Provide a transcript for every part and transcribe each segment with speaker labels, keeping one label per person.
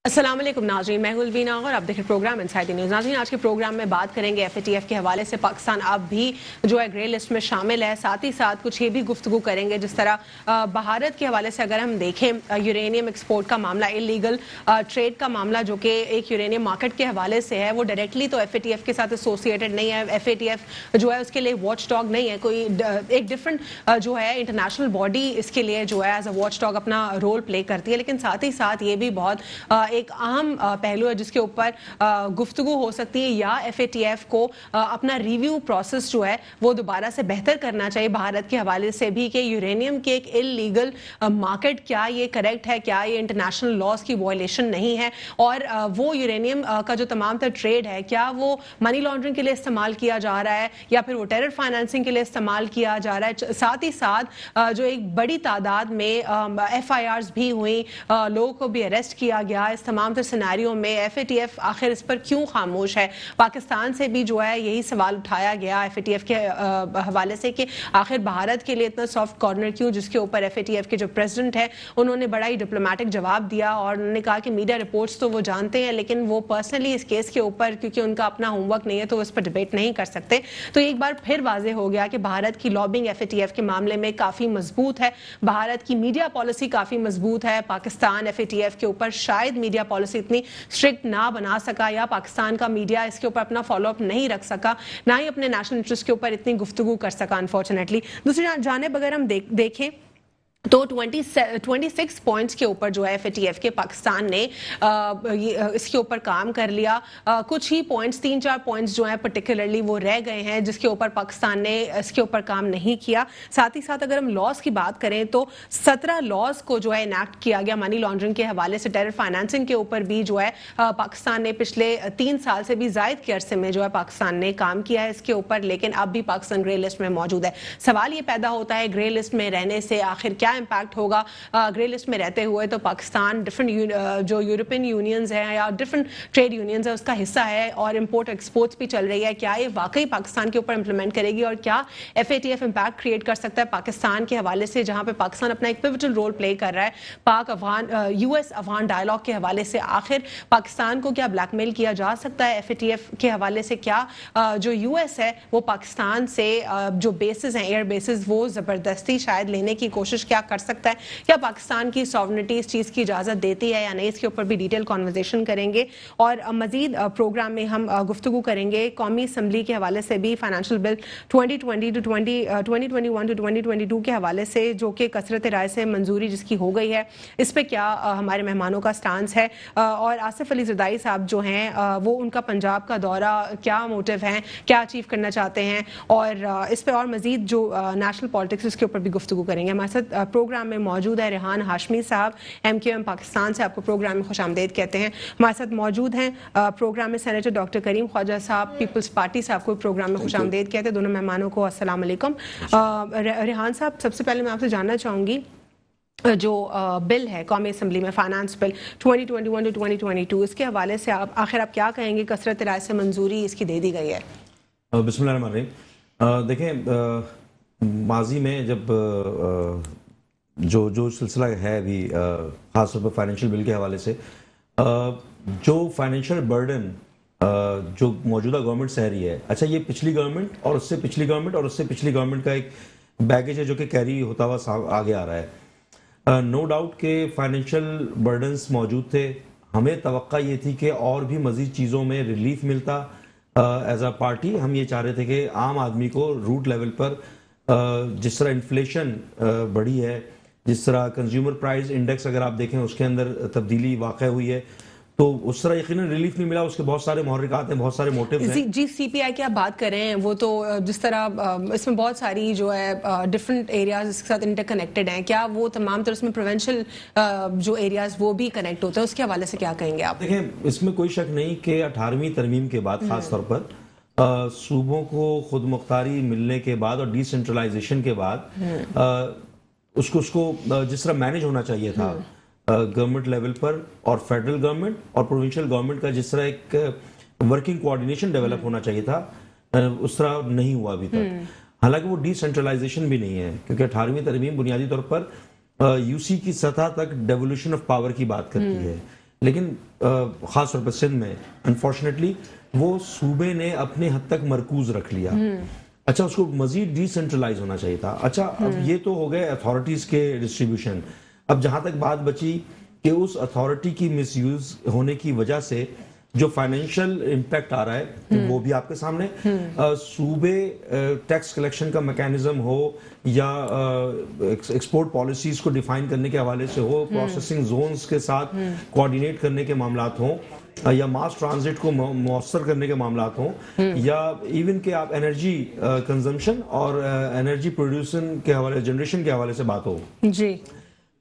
Speaker 1: السلام علیکم ناظرین، میں ہوں الوینا اور آپ دیکھ رہے پروگرام انسائیڈ دی نیوز۔ ناظرین، آج کے پروگرام میں بات کریں گے FATF کے حوالے سے پاکستان اب بھی جو ہے گرے لسٹ میں شامل ہے، ساتھ ہی ساتھ کچھ یہ بھی گفتگو کریں گے جس طرح بھارت کے حوالے سے اگر ہم دیکھیں یورینیم ایکسپورٹ کا معاملہ، اللیگل ٹریڈ کا معاملہ جو کہ ایک یورینیم مارکیٹ کے حوالے سے ہے، وہ ڈائریکٹلی تو FATF کے ساتھ ایسوسیٹڈ نہیں ہے۔ FATF جو ہے اس کے لیے واچ ڈاگ نہیں ہے، کوئی ایک ڈفرنٹ جو ہے انٹرنیشنل باڈی اس کے لیے جو ہے ایز اے واچ ڈاگ اپنا رول پلے کرتی ہے، لیکن ساتھ ہی ساتھ یہ بھی بہت ایک اہم پہلو ہے جس کے اوپر گفتگو ہو سکتی ہے، یا FATF کو اپنا ریویو پروسیس جو ہے وہ دوبارہ سے بہتر کرنا چاہیے بھارت کے حوالے سے بھی، کہ یورینیم کے ایک اللیگل مارکیٹ کیا یہ کریکٹ ہے، کیا یہ انٹرنیشنل لاز کی وائلیشن نہیں ہے، اور وہ یورینیم کا جو تمام تر ٹریڈ ہے کیا وہ منی لانڈرنگ کے لیے استعمال کیا جا رہا ہے یا پھر وہ ٹیرر فائنانسنگ کے لیے استعمال کیا جا رہا ہے۔ ساتھ ہی ساتھ جو ایک بڑی تعداد میں FIRs بھی ہوئی، لوگوں کو بھی اریسٹ کیا گیا، اس تمام تر سیناریو میں FATF آخر اس پر کیوں خاموش ہے؟ پاکستان سے بھی جو ہے یہی سوال اٹھایا گیا FATF کے حوالے سے کہ آخر بھارت کے لیے اتنا سافٹ کارنر کیوں، جس کے اوپر FATF کے جو پریزیڈنٹ ہے انہوں نے بڑا ہی ڈپلومیٹک جواب دیا، اور انہوں نے کہا کہ میڈیا رپورٹس تو وہ جانتے ہیں لیکن وہ پرسنلی اس کیس کے اوپر کیونکہ ان کا اپنا ہوم ورک نہیں ہے تو اس پر ڈیبیٹ نہیں کر سکتے۔ تو ایک بار پھر واضح ہو گیا کہ بھارت کی لابنگ FATF کے معاملے میں کافی مضبوط ہے، بھارت کی میڈیا پالیسی کافی مضبوط ہے، پاکستان FATF کے اوپر شاید میڈیا پالیسی اتنی اسٹرکٹ نہ بنا سکا، یا پاکستان کا میڈیا اس کے اوپر اپنا فالو اپ نہیں رکھ سکا، نہ ہی اپنے نیشنل انٹرسٹ کے اوپر اتنی گفتگو کر سکا انفارچونیٹلی۔ دوسری جانب اگر ہم دیکھیں تو 26 پوائنٹس کے اوپر جو ہے FATF کے پاکستان نے اس کے اوپر کام کر لیا، کچھ ہی پوائنٹس 3-4 پوائنٹس جو ہیں پرٹیکولرلی وہ رہ گئے ہیں جس کے اوپر پاکستان نے اس کے اوپر کام نہیں کیا۔ ساتھ ہی ساتھ اگر ہم لاز کی بات کریں تو 17 لاز کو جو ہے انیکٹ کیا گیا منی لانڈرنگ کے حوالے سے، ٹیرر فائنانسنگ کے اوپر بھی جو ہے پاکستان نے پچھلے 3 سال سے بھی زائد کے عرصے میں جو ہے پاکستان نے کام کیا ہے اس کے اوپر، لیکن اب بھی پاکستان گرے لسٹ میں موجود ہے۔ سوال یہ پیدا ہوتا ہے گرے لسٹ میں رہنے سے آخر کیا امپیکٹ ہوگا؟ گرے لسٹ میں رہتے ہوئے تو پاکستان ڈفرنٹ جو یورپین یونینز ہیں یا ڈفرنٹ ٹریڈ یونینز ہیں اس کا حصہ ہے، اور امپورٹ ایکسپورٹس بھی چل رہی ہے، کیا یہ واقعی پاکستان کے اوپر امپلیمنٹ کرے گی، اور کیا FATF امپیکٹ کریٹ کر سکتا ہے پاکستان کے حوالے سے، جہاں پہ پاکستان اپنا ایک پیوٹل رول پلے کر رہا ہے پاک افغان US افغان ڈائلاگ کے حوالے سے؟ آخر پاکستان کو کیا بلیک میل کیا جا سکتا ہے FATF کے حوالے سے؟ کیا جو US ہے وہ پاکستان سے جو بیسز ہیں ایئر بیسز وہ زبردستی شاید لینے کی کوشش کیا کر سکتا ہے، یا پاکستان کی سوورنٹی اس چیز کی اجازت دیتی ہے یا نہیں؟ اس کے اوپر بھی ڈیٹیل کانورزیشن کریں گے، اور مزید پروگرام میں ہم گفتگو کریں گے قومی اسمبلی کے حوالے سے بھی، فائنینشیل بل 2021 to 2022 کے حوالے سے جو کہ کثرت رائے سے منظوری جس کی ہو گئی ہے، اس پہ کیا ہمارے مہمانوں کا سٹانس ہے، اور آصف علی زردائی صاحب جو ہیں وہ ان کا پنجاب کا دورہ کیا موٹیو ہیں، کیا اچیو کرنا چاہتے ہیں، اور اس پہ اور مزید جو نیشنل پالیٹکس اس کے اوپر بھی گفتگو کریں گے۔ ہمارے ساتھ پروگرام میں موجود ہے ریحان ہاشمی صاحب، MQM پاکستان سے، آپ کو پروگرام میں خوش آمدید کہتے ہیں۔ ہمارے ساتھ موجود ہیں پروگرام میں سینیٹر ڈاکٹر کریم خواجہ صاحب، پیپلز پارٹی سے، آپ کو پروگرام میں خوش آمدید کہتے ہیں۔ دونوں مہمانوں کو السلام علیکم۔ ریحان صاحب، سب سے پہلے میں آپ سے جاننا چاہوں گی جو بل ہے قومی اسمبلی میں، فائنانس بل 2021 to 2022، اس کے حوالے سے آخر آپ کیا کہیں گے؟ کثرت رائے سے منظوری اس کی دے دی گئی ہے۔
Speaker 2: بسم اللہ الرحمن الرحیم۔ دیکھیں، ماضی میں جب جو سلسلہ ہے ابھی خاص طور پر فائنینشیل بل کے حوالے سے، جو فائنینشیل برڈن جو موجودہ گورنمنٹ سہ رہی ہے، اچھا یہ پچھلی گورنمنٹ اور اس سے پچھلی گورنمنٹ اور اس سے پچھلی گورنمنٹ کا ایک بیگیج ہے جو کہ کیری ہوتا ہوا آگے آ رہا ہے۔ نو ڈاؤٹ کہ فائنینشیل برڈنز موجود تھے، ہمیں توقع یہ تھی کہ اور بھی مزید چیزوں میں ریلیف ملتا۔ ایز اے پارٹی ہم یہ چاہ رہے تھے کہ عام آدمی کو روٹ لیول پر جس طرح انفلیشن بڑھی ہے، جس طرح کنزیومر پرائز انڈیکس اگر آپ دیکھیں اس کے اندر تبدیلی واقع ہوئی ہے، تو اس طرح یقیناً ریلیف نہیں ملا۔ اس کے بہت سارے محرکات ہیں، بہت سارے موٹیوز ہیں۔
Speaker 1: جی، CPI کی آپ بات کر رہے ہیں، وہ تو جس طرح اس میں بہت ساری جو ہے ڈفرنٹ ایریاز اس کے ساتھ انٹر کنیکٹڈ ہیں، کیا وہ تمام طرح اس میں پروونشل جو ایریاز وہ بھی کنیکٹ ہوتے ہیں؟ اس کے حوالے سے کیا کہیں گے آپ؟
Speaker 2: دیکھیں، اس میں کوئی شک نہیں کہ 18ویں ترمیم کے بعد خاص طور پر صوبوں کو خود مختاری ملنے کے بعد اور ڈی سینٹرلائزیشن کے بعد اس کو جس طرح مینیج ہونا چاہیے تھا گورنمنٹ لیول پر اور فیڈرل گورنمنٹ اور پروونشل گورنمنٹ کا جس طرح ایک ورکنگ کوآرڈینیشن ڈیولپ ہونا چاہیے تھا، اس طرح نہیں ہوا ابھی تک۔ حالانکہ وہ ڈی سینٹرلائزیشن بھی نہیں ہے، کیونکہ 18ویں ترمیم بنیادی طور پر UC کی سطح تک ڈیولوشن آف پاور کی بات کرتی ہے، لیکن خاص طور پہ سندھ میں انفارچونیٹلی وہ صوبے نے اپنے حد تک مرکوز رکھ لیا. اچھا اس کو مزید ڈی سینٹرلائز ہونا چاہیے تھا. اچھا اب یہ تو ہو گئے اتھارٹیز کے ڈسٹریبیوشن. اب جہاں تک بات بچی کہ اس اتھارٹی کی مس یوز ہونے کی وجہ سے جو فائنینشیل امپیکٹ آ رہا ہے وہ بھی آپ کے سامنے. صوبے ٹیکس کلیکشن کا میکینزم ہو یا ایکسپورٹ پالیسیز کو ڈیفائن کرنے کے حوالے سے ہو, پروسیسنگ زونز کے ساتھ کوآرڈینیٹ کرنے کے معاملات ہوں, یا ماس ٹرانزٹ کو مؤثر کرنے کے معاملات ہوں, یا ایون کہ آپ انرجی کنزمپشن اور انرجی پروڈیوسن کے حوالے جنریشن کے حوالے سے بات ہو
Speaker 1: جی,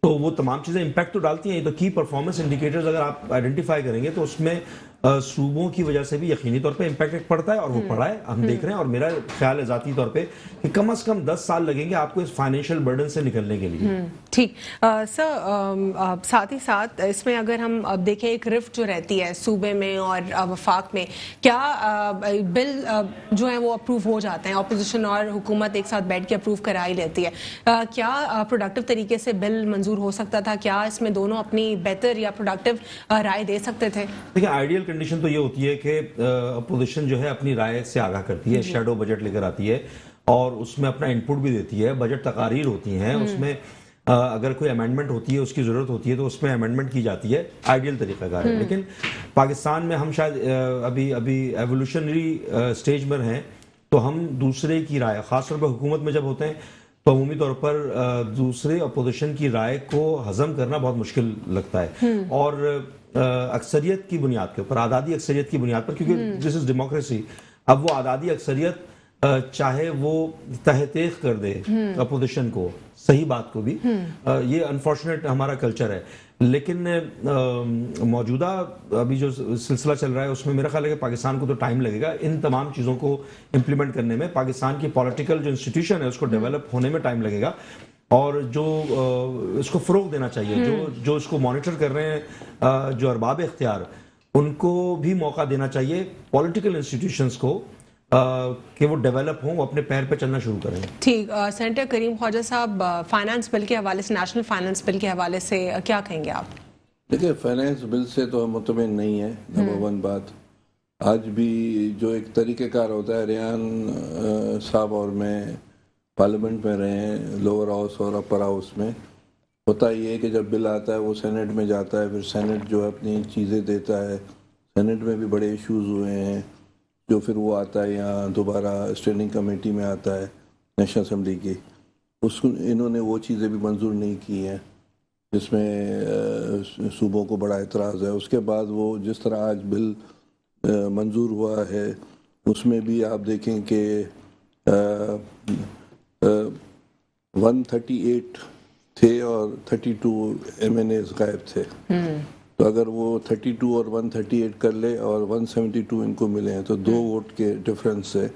Speaker 2: تو وہ تمام چیزیں امپیکٹ تو ڈالتی ہیں. تو کی پرفارمنس انڈیکیٹرز اگر آپ آئیڈینٹیفائی کریں گے تو اس میں صوبوں کی وجہ سے بھی یقینی طور پہ امپیکٹ پڑتا ہے, اور وہ پڑا ہے, ہم دیکھ رہے ہیں. اور میرا خیال ہے ذاتی طور پہ کہ کم از کم 10 سال لگیں گے آپ کو اس فائنینشیل برڈن سے نکلنے کے لیے.
Speaker 1: ٹھیک سر, ساتھ ہی ساتھ اس میں اگر ہم اب دیکھیں ایک رفٹ جو رہتی ہے صوبے میں اور وفاق میں, کیا بل جو ہیں وہ اپروو ہو جاتے ہیں, اپوزیشن اور حکومت ایک ساتھ بیٹھ کے اپروو کرا ہی لیتی ہے, کیا پروڈکٹیو طریقے سے بل منظور ہو سکتا تھا؟ کیا اس میں دونوں اپنی بہتر یا پروڈکٹیو رائے دے سکتے تھے؟
Speaker 2: دیکھیں آئیڈیل کنڈیشن تو یہ ہوتی ہے کہ اپوزیشن جو ہے اپنی رائے سے آگاہ کرتی ہے, شیڈو بجٹ لے کر آتی ہے اور اس میں اپنا انپٹ بھی دیتی ہے. بجٹ تقاریر ہوتی ہیں, اس میں اگر کوئی امینڈمنٹ ہوتی ہے, اس کی ضرورت ہوتی ہے تو اس میں امینڈمنٹ کی جاتی ہے. آئیڈیل طریقہ کار ہے. لیکن پاکستان میں ہم شاید ابھی ایولیوشنری اسٹیج میں ہیں, تو ہم دوسرے کی رائے, خاص طور پر حکومت میں جب ہوتے ہیں تو عمومی طور پر دوسرے اپوزیشن کی رائے کو ہضم کرنا بہت مشکل لگتا ہے. اور اکثریت کی بنیاد کے اوپر, اعدادی اکثریت کی بنیاد پر, کیونکہ دس از ڈیموکریسی, اب وہ اعدادی اکثریت چاہے وہ تحقیق کر دے اپوزیشن کو, صحیح بات کو بھی, یہ انفارچونیٹ ہمارا کلچر ہے. لیکن موجودہ ابھی جو سلسلہ چل رہا ہے اس میں میرا خیال ہے کہ پاکستان کو تو ٹائم لگے گا ان تمام چیزوں کو امپلیمنٹ کرنے میں. پاکستان کی پولیٹیکل جو انسٹیٹیوشن ہے اس کو ڈیولپ ہونے میں ٹائم لگے گا, اور جو اس کو فروغ دینا چاہیے, جو اس کو مانیٹر کر رہے ہیں جو ارباب اختیار, ان کو بھی موقع دینا چاہیے پولیٹیکل انسٹیٹیوشنز کو کہ وہ ڈیولپ ہوں, وہ اپنے پیر پہ چلنا شروع کریں.
Speaker 1: ٹھیک, سینیٹر کریم خواجہ صاحب, فائنانس بل کے حوالے سے, نیشنل فائنانس بل کے حوالے سے کیا کہیں گے آپ؟
Speaker 3: دیکھیں فائنانس بل سے تو ہم مطمئن نہیں ہیں. نمبر ون بات, آج بھی جو ایک طریقہ کار ہوتا ہے, ریان صاحب اور میں پارلیمنٹ میں رہے ہیں, لوور ہاؤس اور اپر ہاؤس میں, ہوتا یہ ہے کہ جب بل آتا ہے وہ سینٹ میں جاتا ہے, پھر سینٹ جو ہے اپنی چیزیں دیتا ہے. سینٹ میں بھی بڑے ایشوز ہوئے ہیں جو پھر وہ آتا ہے یہاں دوبارہ اسٹینڈنگ کمیٹی میں آتا ہے نیشنل اسمبلی کی. اس کو انہوں نے وہ چیزیں بھی منظور نہیں کی ہیں جس میں صوبوں کو بڑا اعتراض ہے. اس کے بعد وہ جس طرح آج بل منظور ہوا ہے اس میں بھی آپ دیکھیں کہ 138 تھے اور 32 ایم این ایز غائب تھے. تو اگر وہ 32 اور 138 کر لے اور 172 ان کو ملے ہیں تو 2 ووٹ کے ڈفرنس سے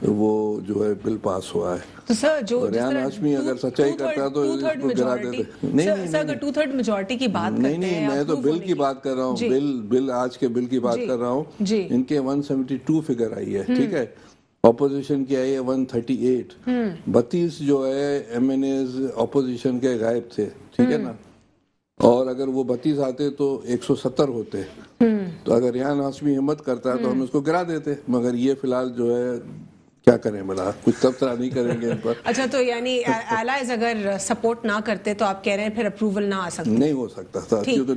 Speaker 3: وہ جو ہے بل پاس ہوا ہے.
Speaker 1: تو سر جو
Speaker 3: ریان ہاشمی اگر سچائی کرتا تو اس کو گرا دیتے.
Speaker 1: نہیں اگر 2/3 میجورٹی کی بات کرتے ہیں,
Speaker 3: نہیں میں تو بل کی بات کر رہا ہوں, بل آج کے بل کی بات کر رہا ہوں. ان کے 172 فگر آئی ہے, ٹھیک ہے, اپوزیشن کی آئی ہے 138. 32 جو ہے ایم این ایز اپوزیشن کے غائب تھے, ٹھیک ہے نا, اور اگر وہ 32 آتے تو 170 ہوتے. تو اگر ریان ہاشمی ہمت کرتا ہے تو ہم اس کو گرا دیتے, مگر یہ فی الحال جو ہے کیا کریں, بلا کچھ تبصرہ نہیں کریں گے ان پر.
Speaker 1: اچھا, تو یعنی الائز اگر سپورٹ نہ کرتے تو آپ کہہ رہے ہیں پھر اپروول نہ آ سکتا؟
Speaker 3: نہیں ہو سکتا تھا, کیونکہ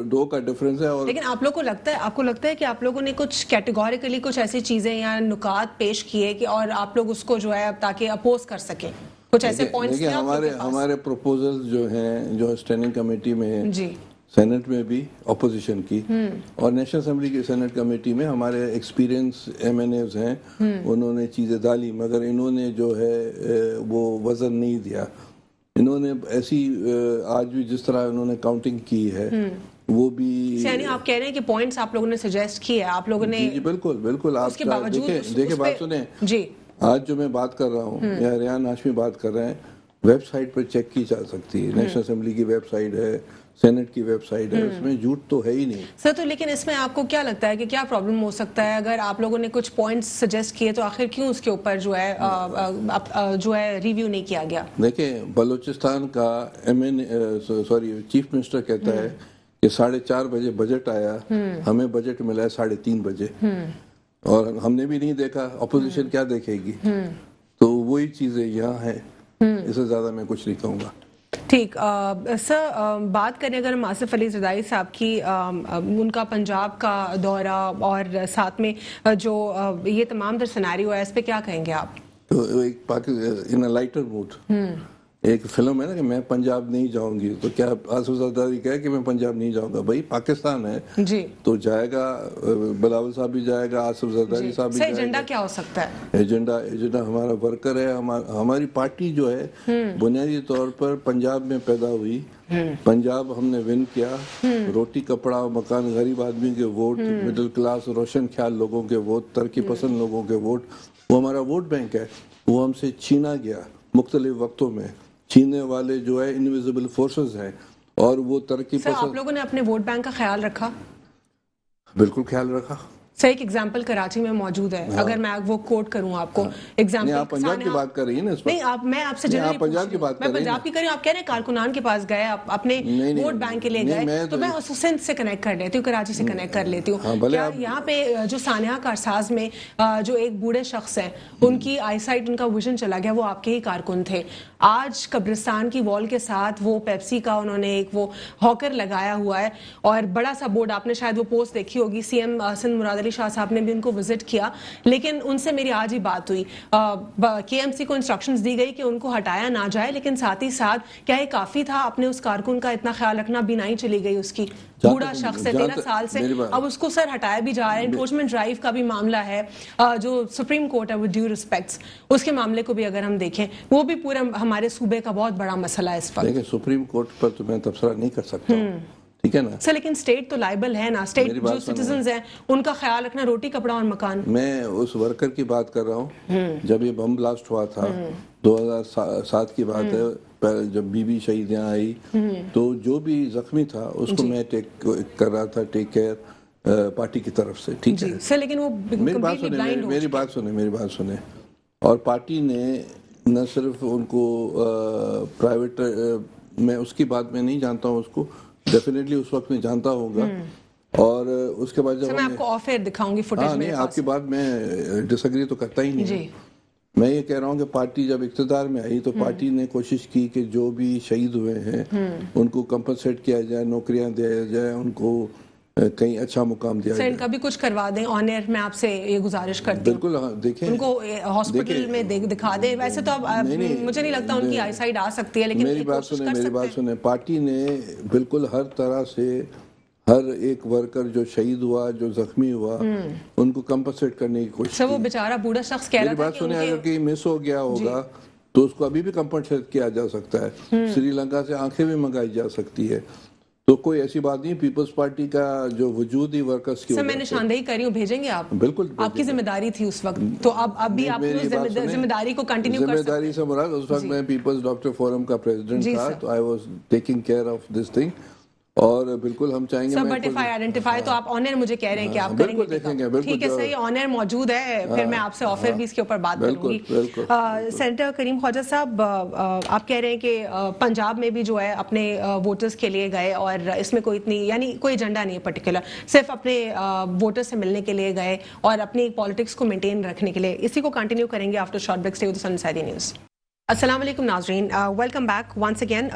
Speaker 3: دو کا ڈفرنس ہے. اور
Speaker 1: لیکن آپ لوگ کو لگتا ہے کہ آپ لوگوں نے کچھ کیٹیگوریکلی کچھ ایسی چیزیں یا نکات پیش کیے کہ اور آپ لوگ اس کو جو ہے تاکہ اپوز کر سکیں, کچھ ایسے پوائنٹس تھے آپ لوگوں کے پاس؟
Speaker 3: ہمارے پروپوزل جو ہیں جو اسٹینڈنگ کمیٹی میں ہیں,
Speaker 1: جی,
Speaker 3: سینٹ میں بھی اپوزیشن کی اور نیشنل اسمبلی کی سینٹ کمیٹی میں ہمارے ایکسپیرینس ایم این ایز ہیں, انہوں نے چیزیں ڈالی, مگر انہوں نے جو ہے وہ وزن نہیں دیا. انہوں نے ایسی آج بھی جس طرح انہوں نے کاؤنٹنگ کی ہے وہ بھی,
Speaker 1: یعنی آپ کہہ رہے ہیں کہ پوائنٹس آپ لوگوں نے سجیسٹ کیے, آپ لوگوں نے
Speaker 3: جی بالکل آپ دیکھیں بات سنیں.
Speaker 1: جی,
Speaker 3: آج جو میں بات کر رہا ہوں یا ریان ہاشمی بات کر رہے ہیں, ویب سائٹ پر چیک کی جا سکتی ہے. نیشنل اسمبلی کی ویب سائٹ ہے, سینٹ کی ویب سائٹ ہے, اس میں جھوٹ تو ہے ہی نہیں
Speaker 1: سر. تو لیکن اس میں آپ کو کیا لگتا ہے کہ کیا پرابلم ہو سکتا ہے اگر آپ لوگوں نے کچھ پوائنٹس سجیسٹ کیے تو آخر کیوں اس کے اوپر جو ہے ریویو نہیں کیا گیا؟
Speaker 3: دیکھیں بلوچستان کا چیف منسٹر کہتا ہے کہ 4:30 بجے بجٹ آیا, ہمیں بجٹ ملا ہے 3:30 بجے, اور ہم نے بھی نہیں دیکھا, اپوزیشن کیا دیکھے گی؟ تو وہی چیزیں یہاں ہیں, اس سے زیادہ میں کچھ نہیں کہوں گا.
Speaker 1: ٹھیک سر, بات کریں اگر ہم آصف علی زرداری صاحب کی, ان کا پنجاب کا دورہ اور ساتھ میں جو یہ تمام در سیناریو ہے, اس پہ کیا کہیں گے آپ؟
Speaker 3: تو ایک ان اے لائٹر موڈ ایک فلم ہے نا کہ میں پنجاب نہیں جاؤں گی, تو کیا آصف زرداری کہے کہ میں پنجاب نہیں جاؤں گا؟ بھائی پاکستان ہے
Speaker 1: جی,
Speaker 3: تو جائے گا, بلاول صاحب بھی جائے گا, آصف زرداری صاحب بھی جائے گا.
Speaker 1: ایجنڈا کیا ہو سکتا ہے؟
Speaker 3: ایجنڈا ہمارا ورکر ہے. ہماری پارٹی جو ہے بنیادی طور پر پنجاب میں پیدا ہوئی, پنجاب ہم نے ون کیا, روٹی کپڑا مکان, غریب آدمی کے ووٹ, مڈل کلاس روشن خیال لوگوں کے ووٹ, ترقی پسند لوگوں کے ووٹ, وہ ہمارا ووٹ بینک ہے. وہ ہم سے چھینا گیا مختلف وقتوں میں. چھینے والے جو ہے انویزیبل فورسز ہیں, اور وہ ترقی
Speaker 1: پسند. آپ لوگوں نے اپنے ووٹ بینک کا خیال رکھا؟
Speaker 3: بالکل خیال رکھا.
Speaker 1: سر ایک ایگزامپل کراچی میں موجود ہے, اگر میں وہ کوٹ کروں آپ کو ایگزامپل.
Speaker 3: آپ پنجاب کی بات کر رہی ہیں نا اس
Speaker 1: نہیں, میں آپ سے
Speaker 3: آپ پنجاب کی بات کر رہی ہیں,
Speaker 1: میں پنجاب کی کر رہی ہوں. آپ کہہ رہے ہیں کارکنان کے پاس گئے, اپنے ووٹ بینک کے لیے گئے, تو میں سندھ سے کنیکٹ کر لیتی ہوں, کراچی سے کنیکٹ کر لیتی ہوں. کیا یہاں پہ جو سانحہ کارساز میں جو ایک بوڑھے شخص ہیں, ان کی آئی سائٹ, ان کا ویژن چلا گیا, وہ آپ کے ہی کارکن تھے. آج قبرستان کی وال کے ساتھ وہ پیپسی کا انہوں نے ایک وہ ہاکر لگایا ہوا ہے, اور بڑا سا بورڈ, آپ نے شاید وہ پوسٹ دیکھی ہوگی, سی ایم سندھ مراد علی شاہ صاحب نے بھی ان کو وزٹ کیا, لیکن ان سے میری آج ہی بات ہوئی. کے ایم سی کو انسٹرکشنز دی گئی کہ ان کو ہٹایا نہ جائے, لیکن ساتھ ہی ساتھ کیا یہ کافی تھا اپنے اس کارکن کا اتنا خیال رکھنا؟ بینائی چلی گئی اس کی, بوڑھا شخص ہے 13 سال سے, اب اس کو سر ہٹایا بھی جا رہا ہے. انفورسمنٹ ڈرائیو کا بھی معاملہ ہے جو سپریم کورٹ ہے, ود ڈیو ریسپیکٹس, اس کے معاملے کو بھی اگر ہم دیکھیں, وہ بھی پورا ہمارے صوبے کا بہت بڑا مسئلہ ہے اس وقت.
Speaker 3: دیکھیں سپریم کورٹ پر تو میں تبصرہ نہیں کر سکتا ہوں, ٹھیک ہے نا
Speaker 1: سر, لیکن اسٹیٹ تو لائبل ہے نا, اسٹیٹ جو سٹیزنز ہیں ان کا خیال رکھنا, روٹی کپڑا اور مکان.
Speaker 3: میں اس ورکر کی بات کر رہا ہوں. جب یہ بم بلاسٹ ہوا تھا 2007 کی بات ہے, جب بی بی شہید یہاں آئی, تو جو بھی زخمی تھا اس کو میں ٹیک کر رہا تھا, ٹیک کیئر پارٹی کی طرف سے, ٹھیک ہے
Speaker 1: سر, لیکن وہ
Speaker 3: میری بات سنیں, اور پارٹی نے نہ صرف ان کو پرائیویٹ, میں اس کی بات میں نہیں جانتا ہوں, اس کو ڈیفینیٹلی اس وقت میں جانتا ہوگا, اور اس کے بعد جب
Speaker 1: میں آپ کو آف ایئر دکھاؤں گی فوٹیج.
Speaker 3: نہیں, آپ کی بات میں ڈس ایگری تو کرتا ہی نہیں. میں یہ کہہ رہا ہوں کہ پارٹی جب اقتدار میں آئی تو پارٹی نے کوشش کی کہ جو بھی شہید ہوئے ہیں ان کو کمپنسیٹ کیا جائے, نوکریاں دیا جائے, ان کو کہیں اچھا مقام دیا جائے.
Speaker 1: ان کا بھی کچھ کروا دیں آن ایئر, میں آپ سے یہ گزارش کرتی ہوں.
Speaker 3: بالکل, دیکھیں
Speaker 1: ان کو ہاسپٹل میں دکھا دیں. ویسے تو اب مجھے نہیں لگتا ان کی آئی سائٹ آ سکتی ہے, لیکن
Speaker 3: میری بات سنیں, پارٹی نے بالکل ہر طرح سے ہر ایک ورکر جو شہید ہوا, جو زخمی ہوا, ان کو کمپنسیٹ کرنے کی کوشش کی.
Speaker 1: وہ بیچارہ بوڑھا شخص کہہ رہا تھا
Speaker 3: میری بات سنیں, اگر کہیں مس ہو گیا ہوگا تو اس کو ابھی بھی کمپنسیٹ کیا جا سکتا ہے. سری لنکا سے آنکھیں بھی منگائی جا سکتی ہے, تو کوئی ایسی بات نہیں. پیپلز پارٹی کا جو وجود ہی ورکرز کی
Speaker 1: سر, میں نشاندہی کر رہی ہوں, بھیجیں گے آپ؟
Speaker 3: بالکل,
Speaker 1: آپ کی ذمہ داری تھی اس وقت, تو اب بھی آپ ذمہ داری کو کنٹینیو کر سکتے ہیں.
Speaker 3: ذمہ داری سے مراد, اس وقت میں پیپلز ڈاکٹر فورم کا پریزیڈنٹ تھا, تو I was taking care of this thing, اور بالکل ہم چاہیں گے.
Speaker 1: بٹ اف آئی آئیڈینٹیفائی, تو آپ آن ایئر مجھے کہہ رہے ہیں کہ آپ کریں گے,
Speaker 3: دیکھیں گے.
Speaker 1: ٹھیک ہے, صحیح, آن ایئر موجود ہے, پھر میں آپ سے آفر بھی اس کے اوپر بات کروں گی. سینیٹر کریم خواجہ صاحب, آپ کہہ رہے ہیں کہ پنجاب میں بھی جو ہے اپنے ووٹرز کے لیے گئے, اور اس میں کوئی اتنی یعنی کوئی ایجنڈا نہیں ہے پرٹیکولر, صرف اپنے ووٹر سے ملنے کے لیے گئے اور اپنی پالیٹکس کو مینٹین رکھنے کے لیے. اسی کو کنٹینیو کریں گے after short break. Stay with سن سیدی نیوز. السلام علیکم ناظرین, welcome back once again.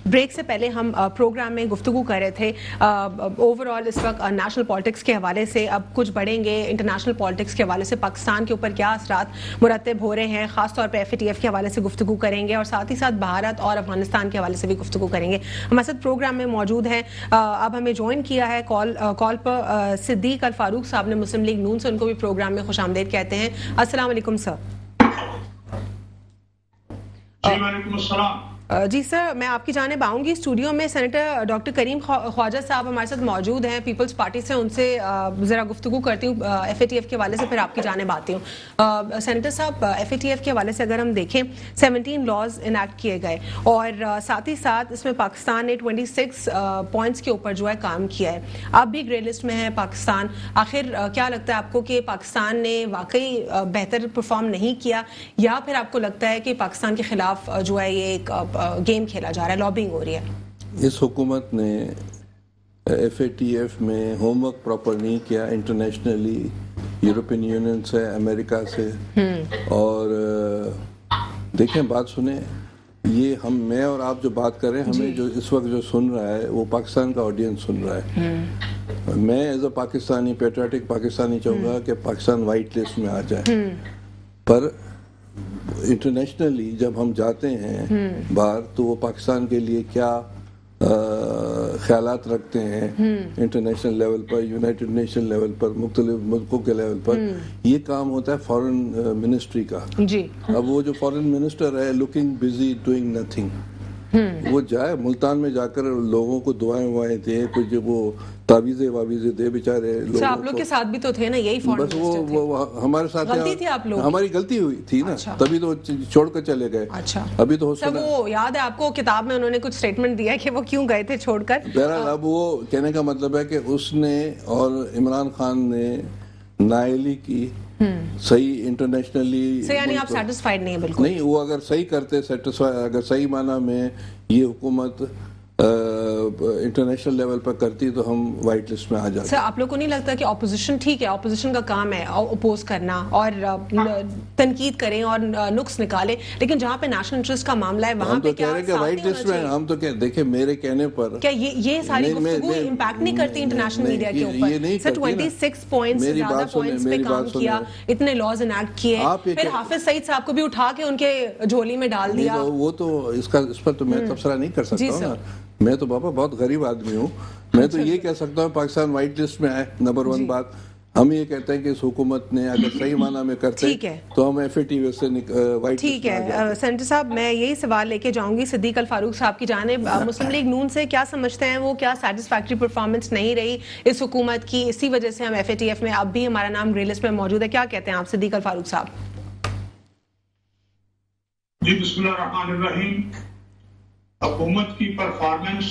Speaker 1: Break سے پہلے ہم پروگرام میں گفتگو کر رہے تھے اوور آل اس وقت نیشنل پالیٹکس کے حوالے سے. اب کچھ بڑھیں گے انٹرنیشنل پالیٹکس کے حوالے سے, پاکستان کے اوپر کیا اثرات مرتب ہو رہے ہیں, خاص طور پہ ایف اے ٹی ایف کے حوالے سے گفتگو کریں گے, اور ساتھ ہی ساتھ بھارت اور افغانستان کے حوالے سے بھی گفتگو کریں گے. ہمارے ساتھ پروگرام میں موجود ہیں, اب ہمیں جوائن کیا ہے کال پر صدیق الفاروق صاحب نے, مسلم لیگ نون سے, ان کو بھی پروگرام میں خوش آمدید کہتے ہیں. السلام علیکم سر.
Speaker 4: وعلیکم السلام.
Speaker 1: جی سر, میں آپ کی جانب آؤں گی. اسٹوڈیو میں سینیٹر ڈاکٹر کریم خواجہ صاحب ہمارے ساتھ موجود ہیں پیپلز پارٹی سے, ان سے ذرا گفتگو کرتی ہوں ایف اے ٹی ایف کے حوالے سے, پھر آپ کی جانب آتی ہوں. سینیٹر صاحب, ایف اے ٹی ایف کے حوالے سے اگر ہم دیکھیں 17 لاز انیکٹ کیے گئے, اور ساتھ ہی ساتھ اس میں پاکستان نے 26 پوائنٹس کے اوپر جو ہے کام کیا ہے. آپ بھی گرے لسٹ میں ہیں پاکستان. آخر کیا لگتا ہے آپ کو کہ پاکستان نے واقعی بہتر پرفارم نہیں کیا, یا پھر آپ کو لگتا ہے کہ پاکستان کے خلاف جو ہے یہ ایک گیم کھیلا جا رہا ہے, لابنگ ہو رہی ہے؟
Speaker 3: اس حکومت نے FATF میں ہوم ورک پراپر نہیں کیا انٹرنیشنلی، یورپین یونین سے، امریکہ سے. اور دیکھیں بات سنیں، یہ میں اور آپ جو بات کر رہے ہیں، ہمیں جو اس وقت جو سن رہا ہے وہ پاکستان کا آڈینس سن رہا ہے. میں ایز اے پاکستانی، پیٹریٹک پاکستانی چاہوں گا کہ پاکستان وائٹ لسٹ میں آ جائے. پر انٹرنیشنلی جب ہم جاتے ہیں باہر تو وہ پاکستان کے لیے کیا خیالات رکھتے ہیں انٹرنیشنل لیول پر، یونائٹڈ نیشن لیول پر، مختلف ملکوں کے لیول پر، یہ کام ہوتا ہے فارن منسٹری کا. اب وہ جو فارن منسٹر ہے لکنگ بزی ڈوئنگ نتھنگ، وہ جائے ملتان میں جا کر لوگوں کو دعائیں دے، کچھ وہ تعویذیں واویزیں دے بیچارے لوگوں.
Speaker 1: آپ لوگ کے ساتھ بھی تو تھے نا یہی فارن
Speaker 3: بس وہ ہمارے ساتھ ہماری غلطی ہوئی تھی نا، تبھی تو چھوڑ کر چلے گئے. ابھی تو
Speaker 1: وہ یاد ہے آپ کو کتاب میں انہوں نے کچھ سٹیٹمنٹ دیا کہ وہ کیوں گئے تھے چھوڑ کر.
Speaker 3: بہرحال اب وہ کہنے کا مطلب ہے کہ اس نے اور عمران خان نے نااہلی کی. صحیح انٹرنیشنلی
Speaker 1: یعنی آپ سیٹسفائیڈ نہیں ہیں بالکل؟
Speaker 3: نہیں، وہ اگر صحیح کرتے، اگر صحیح معنی میں یہ حکومت انٹرنیشنل لیول پر کرتی تو ہم وائٹ لسٹ میں آ جاتے.
Speaker 1: سر آپ لوگ کو نہیں لگتا کہ اپوزیشن، ٹھیک ہے اپوزیشن کا کام ہے اپوز کرنا اور تنقید کریں اور نقص نکالیں، لیکن جہاں پہ نیشنل انٹرسٹ کا معاملہ ہے وہاں پہ کیا
Speaker 3: کہ وائٹ لسٹ میں ہم تو دیکھیں میرے کہنے پر
Speaker 1: کیا یہ ساری گفتگو امپیکٹ نہیں کرتی انٹرنیشنل میڈیا کے اوپر؟ سر 26 پوائنٹس سے زیادہ پوائنٹس پہ کام کیا، اتنے لاز انیکٹ کیے، پھر حافظ سعید صاحب کو بھی اٹھا کے ان کے جھولی میں ڈال دیا.
Speaker 3: وہ تو اس پر تو میں تبصرہ نہیں کر سکتا ہوں نا. میں تو بابا بہت غریب آدمی ہوں. میں تو یہ کہہ سکتا ہوں پاکستان وائٹ لسٹ میں آئے. نمبر 1 بات ہم یہ کہتے ہیں کہ اس حکومت نے اگر صحیح معنی میں کرتے تو ہم FATF سے وائٹ.
Speaker 1: ٹھیک ہے سینٹر صاحب، میں یہی سوال لے کے جاؤں گی صدیق الفاروق صاحب کی جانب. مسلم لیگ نون سے کیا سمجھتے ہیں وہ، کیا سیٹسفیکٹری پرفارمنس نہیں رہی اس حکومت کی، اسی وجہ سے ہم FATF میں اب بھی ہمارا نام گرے لسٹ میں موجود ہے؟ کیا کہتے ہیں آپ صدیق الفاروق صاحب؟
Speaker 4: جی بسم اللہ الرحمن الرحیم. حکومت کی پرفارمنس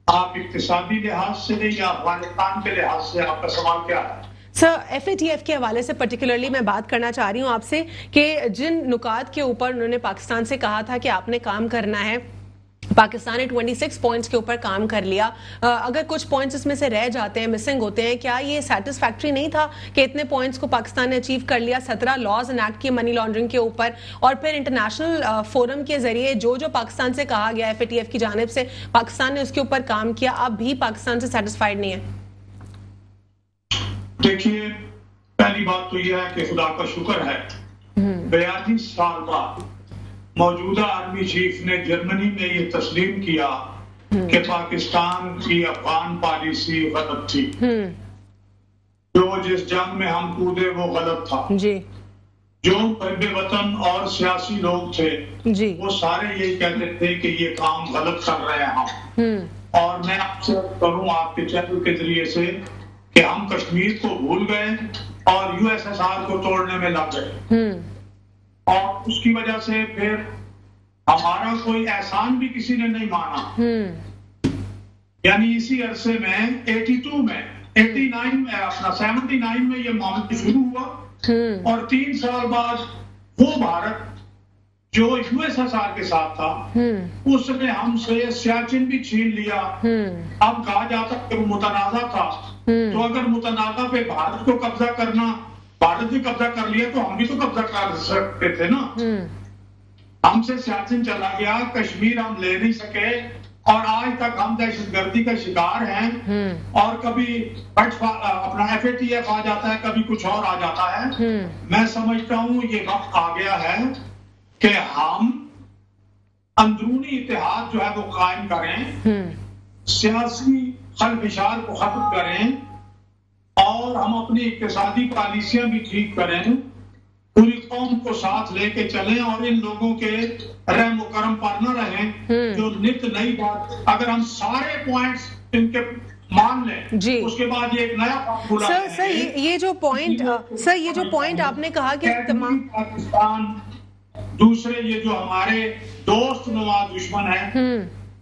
Speaker 4: آپ اقتصادی لحاظ سے یا افغانستان کے لحاظ سے، آپ کا سوال کیا ہے؟
Speaker 1: سر FATF کے حوالے سے پرٹیکولرلی میں بات کرنا چاہ رہی ہوں آپ سے کہ جن نکات کے اوپر انہوں نے پاکستان سے کہا تھا کہ آپ نے کام کرنا ہے، پاکستان نے 26 پوائنٹس کے اوپر کام کر لیا. اگر کچھ پوائنٹس اس میں سے رہ جاتے ہیں، مسنگ ہوتے ہیں، کیا یہ سیٹسفیکٹری نہیں تھا کہ اتنے پوائنٹس کو پاکستان نے اچیو کر لیا؟ 17 لاز انیکٹ کیے منی لانڈرنگ کے اوپر، اور پھر انٹرنیشنل فورم کے ذریعے جو پاکستان سے کہا گیا FATF کی جانب سے، پاکستان نے اس کے اوپر کام کیا. اب بھی پاکستان سے سیٹسفائیڈ نہیں ہے؟
Speaker 4: دیکھیے پہلی بات تو یہ ہے کہ خدا کا شکر ہے 42 سال بعد موجودہ آرمی چیف نے جرمنی میں یہ تسلیم کیا کہ پاکستان کی افغان پالیسی غلط تھی. جو جس جنگ میں ہم کودے وہ غلط تھا. جو محب وطن اور سیاسی لوگ تھے وہ سارے یہی کہتے تھے کہ یہ کام غلط کر رہے ہیں ہم. اور میں آپ سے کروں آپ کے چینل کے ذریعے سے کہ ہم کشمیر کو بھول گئے اور USSR کو توڑنے میں لگ گئے. اور اس کی وجہ سے پھر ہمارا کوئی احسان بھی کسی نے نہیں مانا. یعنی اسی عرصے میں 82 میں 89 میں اپنا 79 میں یہ معاملہ شروع ہوا اور 3 سال بعد وہ بھارت جو USSR کے ساتھ تھا اس نے ہم سے سیاچن بھی چھین لیا. اب کہا جاتا کہ وہ متنازع تھا، تو اگر متنازع پہ بھارت کو قبضہ کرنا، بھارت بھی قبضہ کر لیا تو ہم بھی تو قبضہ کر سکتے تھے نا. ہم سے سیاچن چلا گیا، کشمیر ہم لے نہیں سکے اور آج تک ہم دہشت گردی کا شکار ہیں. اور کبھی اپنا FATF آ جاتا ہے، کبھی کچھ اور آ جاتا ہے. میں سمجھتا ہوں یہ وقت آ گیا ہے کہ ہم اندرونی اتحاد جو ہے وہ قائم کریں، سیاسی خلفشار کو ختم کریں اور ہم اپنی اقتصادی پالیسیاں بھی ٹھیک کریں، پوری قوم کو ساتھ لے کے چلیں اور ان لوگوں کے رحم و کرم پر نہ رہیں جو نت نئی بات. اگر ہم سارے پوائنٹس ان کے مان لیں اس کے بعد یہ ایک نیا فارمولا ہے.
Speaker 1: سر یہ جو پوائنٹ آپ نے کہا کہ تمام
Speaker 4: پاکستان دوسرے یہ جو ہمارے دوست نما دشمن ہیں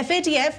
Speaker 1: FATF